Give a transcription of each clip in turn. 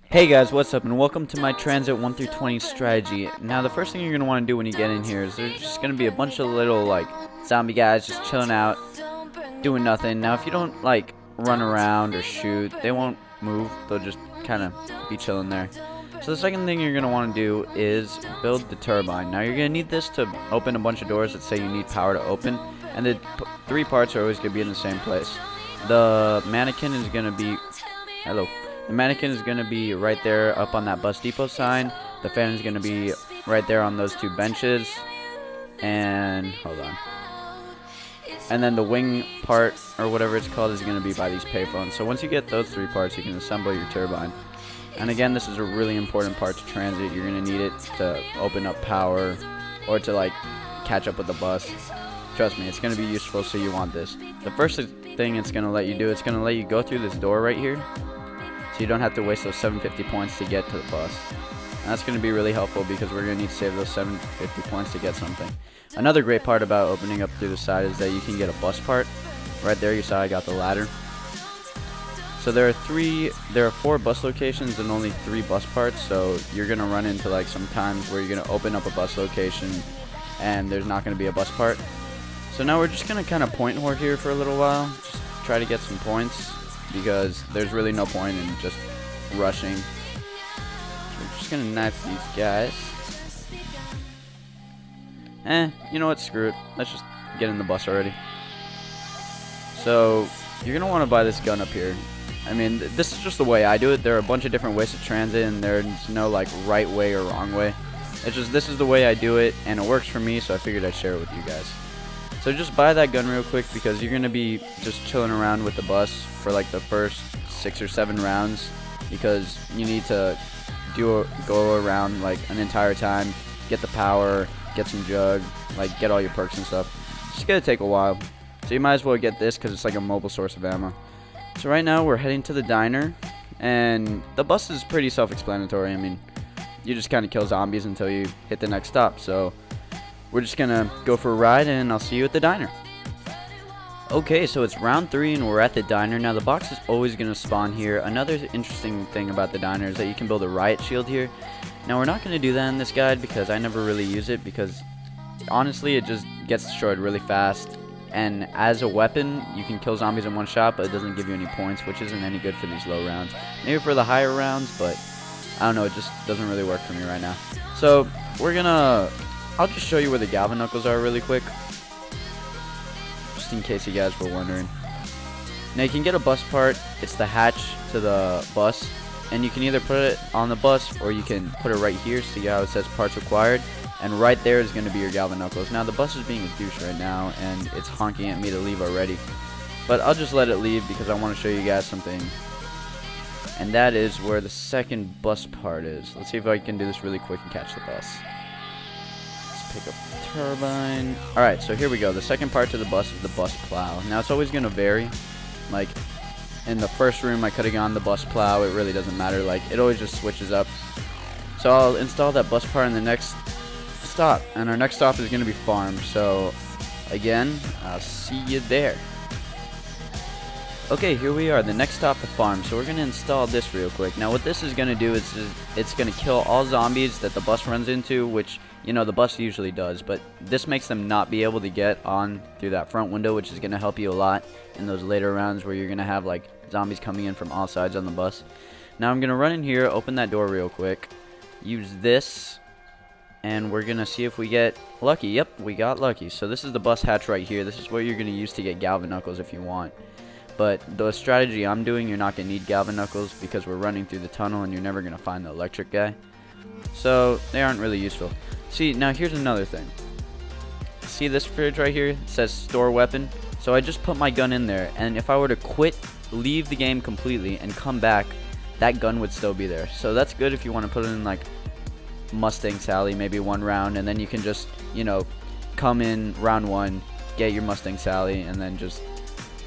Hey guys, what's up, and welcome to my TranZit 1 through 20 strategy. Now, the first thing you're going to want to do when you get in here is there's just going to be a bunch of little, zombie guys just chilling out, doing nothing. Now, if you don't, run around or shoot, they won't move. They'll just kind of be chilling there. So the second thing you're going to want to do is build the turbine. Now, you're going to need this to open a bunch of doors that say you need power to open, and the three parts are always going to be in the same place. The mannequin is going to be... Hello. The mannequin is going to be right there up on that bus depot sign. The fan is going to be right there on those two benches. And, hold on. And then the wing part, or whatever it's called, is going to be by these payphones. So once you get those three parts, you can assemble your turbine. And again, this is a really important part to TranZit. You're going to need it to open up power or to, catch up with the bus. Trust me, it's going to be useful, so you want this. The first thing it's going to let you do, it's going to let you go through this door right here. So you don't have to waste those 750 points to get to the bus. And that's going to be really helpful because we're going to need to save those 750 points to get something. Another great part about opening up through the side is that you can get a bus part. Right there you saw I got the ladder. So there are 4 bus locations and only 3 bus parts, so you're going to run into some times where you're going to open up a bus location and there's not going to be a bus part. So now we're just going to kind of point whore here for a little while. Just try to get some points, because there's really no point in just rushing. So we're just gonna knife these guys. You know what? Screw it. Let's just get in the bus already. So you're gonna want to buy this gun up here. I mean, this is just the way I do it. There are a bunch of different ways to TranZit, and there's no right way or wrong way. It's just this is the way I do it, and it works for me. So I figured I'd share it with you guys. So just buy that gun real quick, because you're going to be just chilling around with the bus for the first 6 or 7 rounds, because you need to go around an entire time, get the power, get some jug, get all your perks and stuff. It's going to take a while, so you might as well get this because it's a mobile source of ammo. So right now we're heading to the diner, and the bus is pretty self-explanatory. I mean, you just kind of kill zombies until you hit the next stop, so we're just gonna go for a ride, and I'll see you at the diner. Okay, so it's round 3 and we're at the diner. Now the box is always gonna spawn here. Another interesting thing about the diner is that you can build a riot shield here. Now we're not gonna do that in this guide because I never really use it, because honestly it just gets destroyed really fast. And as a weapon, you can kill zombies in one shot, but it doesn't give you any points, which isn't any good for these low rounds. Maybe for the higher rounds, but I don't know, it just doesn't really work for me right now. So I'll just show you where the Galvin Knuckles are really quick, just in case you guys were wondering. Now you can get a bus part. It's the hatch to the bus, and you can either put it on the bus or you can put it right here. See how it says parts required, and right there is going to be your Galvin Knuckles. Now the bus is being a douche right now, and it's honking at me to leave already, but I'll just let it leave because I want to show you guys something, and that is where the second bus part is. Let's see if I can do this really quick and catch the bus. Pick up the turbine. Alright, so here we go. The second part to the bus is the bus plow. Now it's always going to vary. In the first room I could have gone the bus plow. It really doesn't matter. It always just switches up. So I'll install that bus part in the next stop. And our next stop is going to be farm. So again, I'll see you there. Okay, here we are. The next stop, the farm. So we're going to install this real quick. Now what this is going to do is it's going to kill all zombies that the bus runs into, which the bus usually does, but this makes them not be able to get on through that front window, which is going to help you a lot in those later rounds where you're going to have zombies coming in from all sides on the bus. Now I'm going to run in here, open that door real quick, use this, and we're going to see if we get lucky. Yep, we got lucky. So this is the bus hatch right here. This is what you're going to use to get Galvin Knuckles if you want. But the strategy I'm doing, you're not going to need Galvin Knuckles because we're running through the tunnel and you're never going to find the electric guy. So they aren't really useful. See, now here's another thing. See this fridge right here? It says store weapon. So I just put my gun in there, and if I were to quit, leave the game completely, and come back, that gun would still be there. So that's good if you want to put it in Mustang Sally, maybe 1 round, and then you can just, come in round 1, get your Mustang Sally, and then just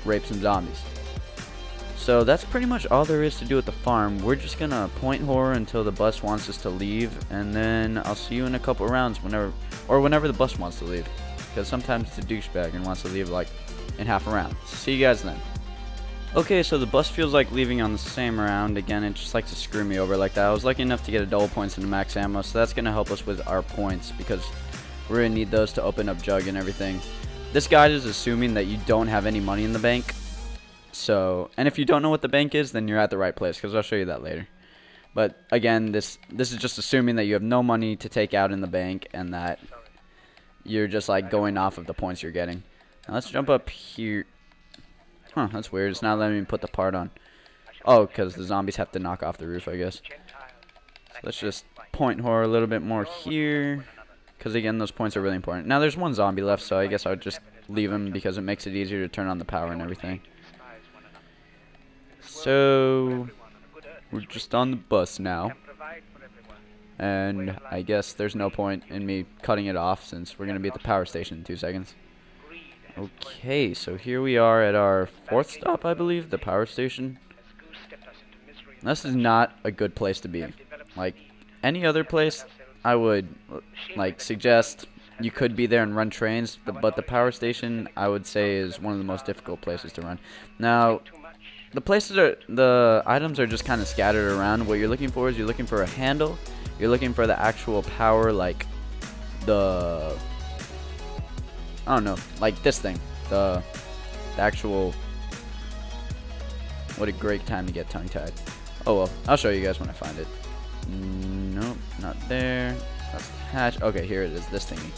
rape some zombies. So that's pretty much all there is to do at the farm. We're just gonna point whore until the bus wants us to leave, and then I'll see you in a couple rounds whenever the bus wants to leave, because sometimes it's a douchebag and wants to leave in half a round. See you guys then. Okay, so the bus feels like leaving on the same round. Again, it just likes to screw me over like that. I was lucky enough to get a double points into max ammo, so that's going to help us with our points because we're going to need those to open up jug and everything. This guide is assuming that you don't have any money in the bank. So, and if you don't know what the bank is, then you're at the right place because I'll show you that later. But again, this is just assuming that you have no money to take out in the bank and that you're just like going off of the points you're getting. Now let's jump up here. Huh, that's weird. It's not letting me put the part on. Oh, because the zombies have to knock off the roof, I guess. So let's just point horror a little bit more here. Because, again, those points are really important. Now, there's one zombie left, so I guess I would just leave him because it makes it easier to turn on the power and everything. So, we're just on the bus now. And I guess there's no point in me cutting it off since we're going to be at the power station in 2 seconds. Okay, so here we are at our 4th stop, I believe, the power station. This is not a good place to be. Like, any other place, I would, like, suggest you could be there and run trains, but the power station, I would say, is one of the most difficult places to run. Now, the items are just kind of scattered around. What you're looking for is you're looking for a handle, you're looking for the actual power, like, I don't know, like this thing, the actual, what a great time to get tongue-tied. Oh well, I'll show you guys when I find it. Nope, not there. That's the hatch. Okay, here it is, this thingy.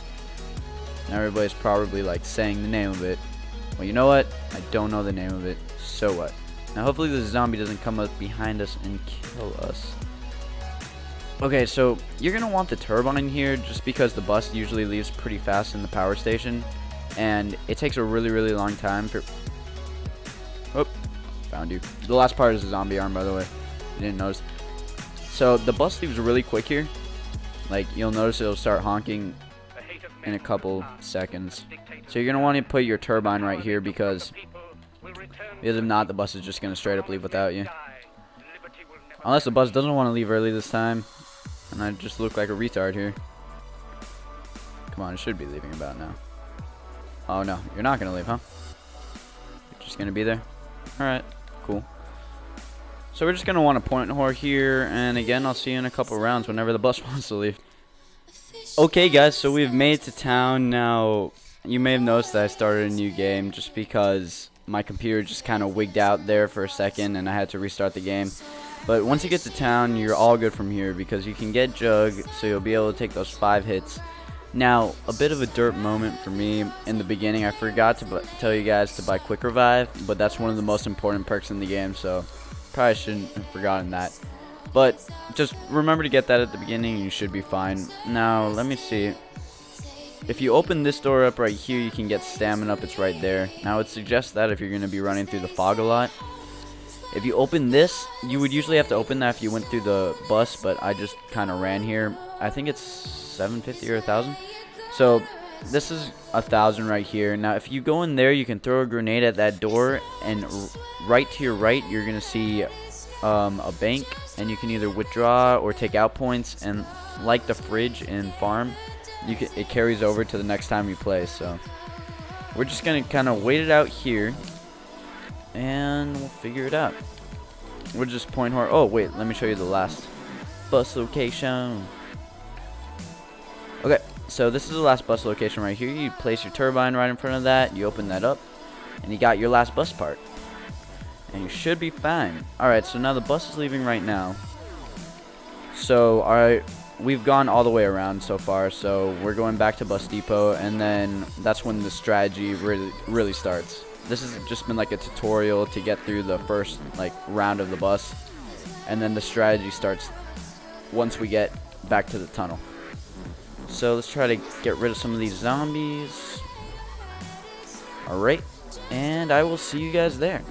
Now everybody's probably like saying the name of it. Well, you know what? I don't know the name of it, so what? Now hopefully the zombie doesn't come up behind us and kill us. Okay, so you're going to want the turbine here just because the bus usually leaves pretty fast in the power station. And it takes a really, really long time for... Oh, found you. The last part is the zombie arm, by the way. You didn't notice. So the bus leaves really quick here. Like, you'll notice it'll start honking in a couple seconds. So you're going to want to put your turbine right here because if not, the bus is just going to straight up leave without you. Unless the bus doesn't want to leave early this time. And I just look like a retard here. Come on, it should be leaving about now. Oh no, you're not gonna leave, huh? You're just gonna be there? Alright, cool. So we're just gonna want to point whore here, and again, I'll see you in a couple rounds whenever the bus wants to leave. Okay guys, so we've made it to town. Now, you may have noticed that I started a new game just because my computer just kind of wigged out there for a second and I had to restart the game. But once you get to town, you're all good from here because you can get Jug, so you'll be able to take those 5 hits. Now, a bit of a derp moment for me in the beginning. I forgot to tell you guys to buy Quick Revive, but that's one of the most important perks in the game, so probably shouldn't have forgotten that. But just remember to get that at the beginning and you should be fine. Now, let me see. If you open this door up right here, you can get stamina up. It's right there. Now, I would suggest that if you're going to be running through the fog a lot. If you open this, you would usually have to open that if you went through the bus, but I just kind of ran here. I think it's 750 or 1,000. So this is 1,000 right here. Now, if you go in there, you can throw a grenade at that door, and right to your right, you're going to see a bank, and you can either withdraw or take out points, and like the fridge in Farm, it carries over to the next time you play. So we're just going to kind of wait it out here. And we'll figure it out. We'll just point hard. Oh, wait. Let me show you the last bus location. Okay. So this is the last bus location right here. You place your turbine right in front of that. You open that up. And you got your last bus part. And you should be fine. Alright. So now the bus is leaving right now. So, alright. We've gone all the way around so far. So we're going back to bus depot. And then that's when the strategy really starts. This has just been like a tutorial to get through the first like round of the bus, and then the strategy starts once we get back to the tunnel. So let's try to get rid of some of these zombies. Alright, and I will see you guys there.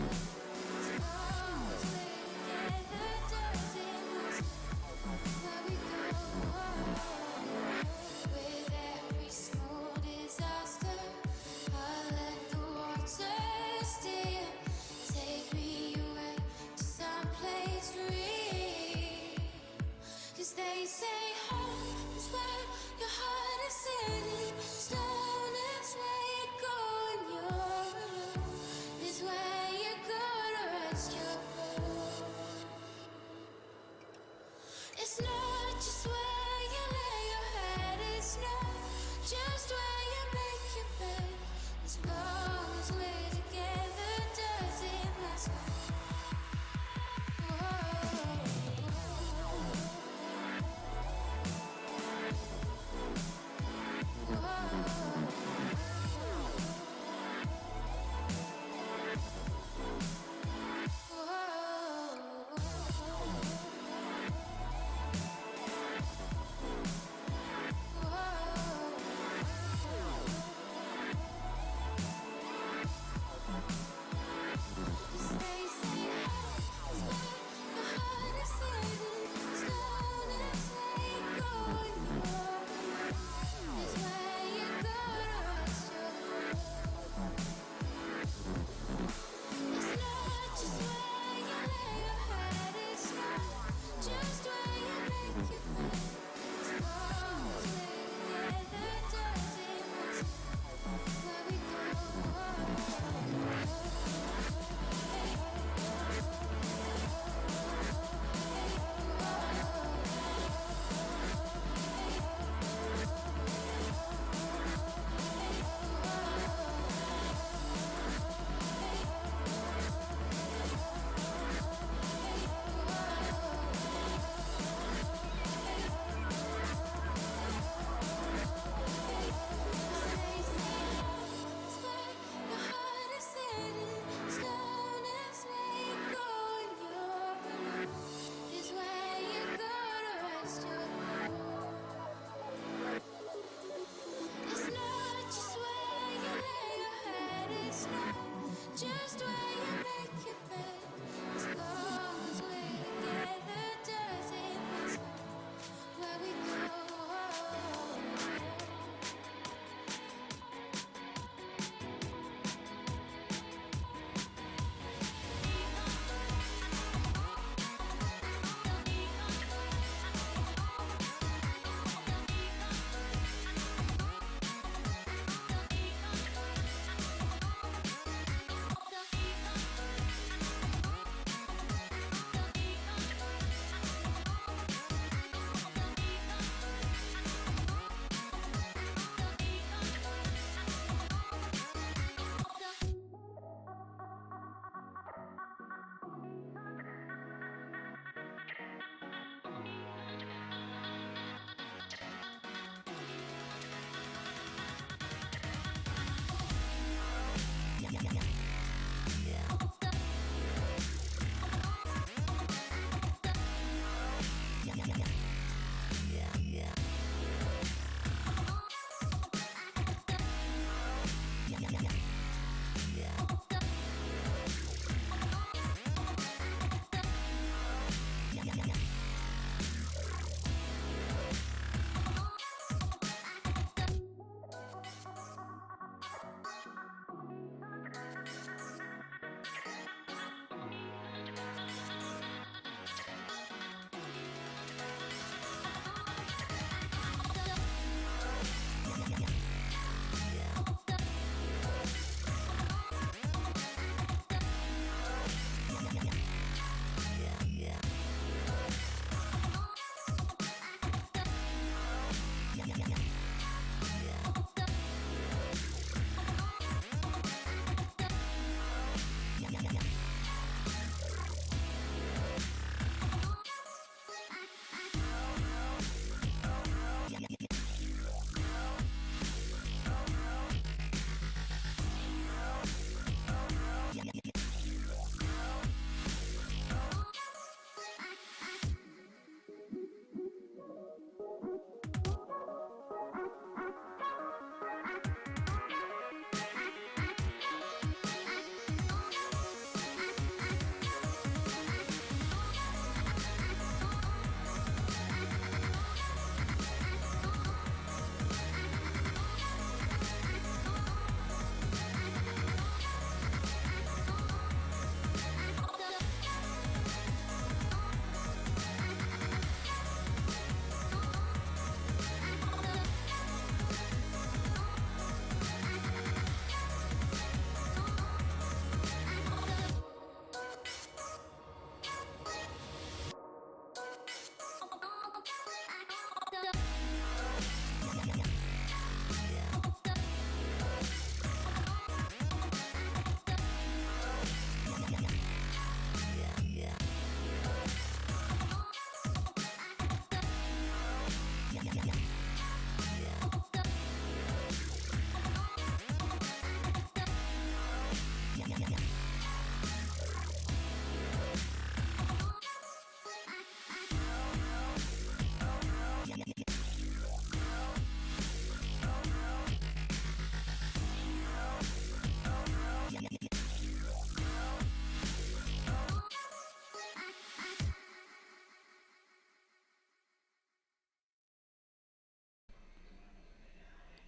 They say home is where your heart is sitting. Stone is where you go when you're alone. Is where you go.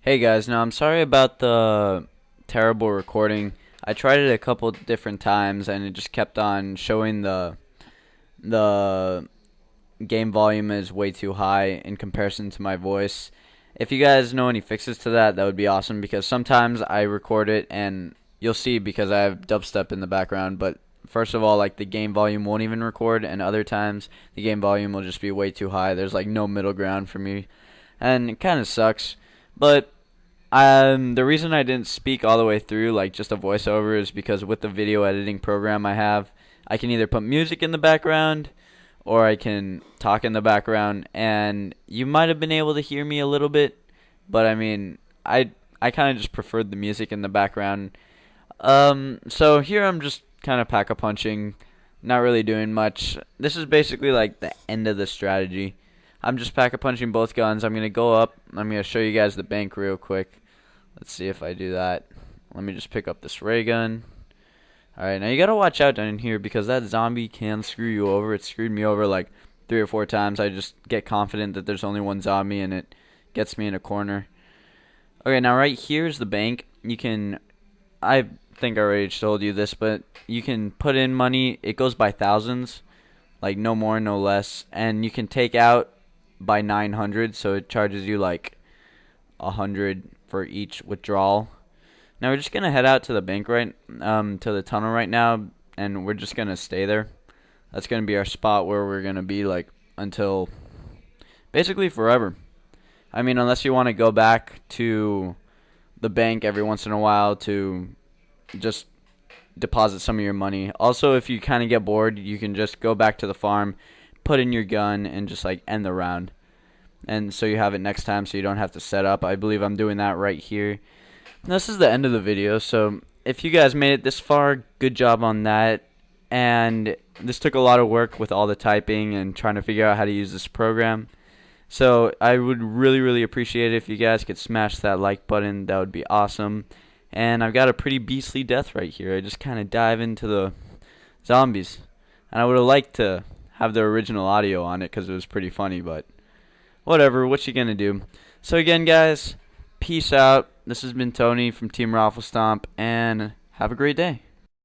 Hey guys, now I'm sorry about the terrible recording. I tried it a couple different times and it just kept on showing the game volume is way too high in comparison to my voice. If you guys know any fixes to that, that would be awesome because sometimes I record it and you'll see because I have dubstep in the background, but first of all, like the game volume won't even record, and other times the game volume will just be way too high. There's like no middle ground for me, and it kind of sucks. But the reason I didn't speak all the way through, like just a voiceover, is because with the video editing program I have, I can either put music in the background or I can talk in the background, and you might have been able to hear me a little bit, but I mean, I kind of just preferred the music in the background. So here I'm just kind of pack-a-punching, not really doing much. This is basically like the end of the strategy. I'm just pack-a-punching both guns. I'm going to go up. I'm going to show you guys the bank real quick. Let's see if I do that. Let me just pick up this ray gun. Alright, now you got to watch out down in here because that zombie can screw you over. It screwed me over like 3 or 4 times. I just get confident that there's only one zombie and it gets me in a corner. Okay, now right here's the bank. You can, I think I already told you this, but you can put in money. It goes by thousands, like no more, no less. And you can take out by 900, so it charges you like 100 for each withdrawal. Now we're just gonna head out to the bank to the tunnel right now, and we're just gonna stay there. That's gonna be our spot where we're gonna be like until basically forever. I mean, unless you want to go back to the bank every once in a while to just deposit some of your money. Also, if you kind of get bored, you can just go back to the farm, put in your gun, and just like end the round. And so you have it next time so you don't have to set up. I believe I'm doing that right here. This is the end of the video, so if you guys made it this far, good job on that. And this took a lot of work with all the typing and trying to figure out how to use this program. So I would really appreciate it if you guys could smash that like button. That would be awesome. And I've got a pretty beastly death right here. I just kind of dive into the zombies. And I would have liked to have the original audio on it because it was pretty funny, but whatever, what you gonna do? So again, guys, peace out. This has been Tony from TeamROFLstomp, and have a great day.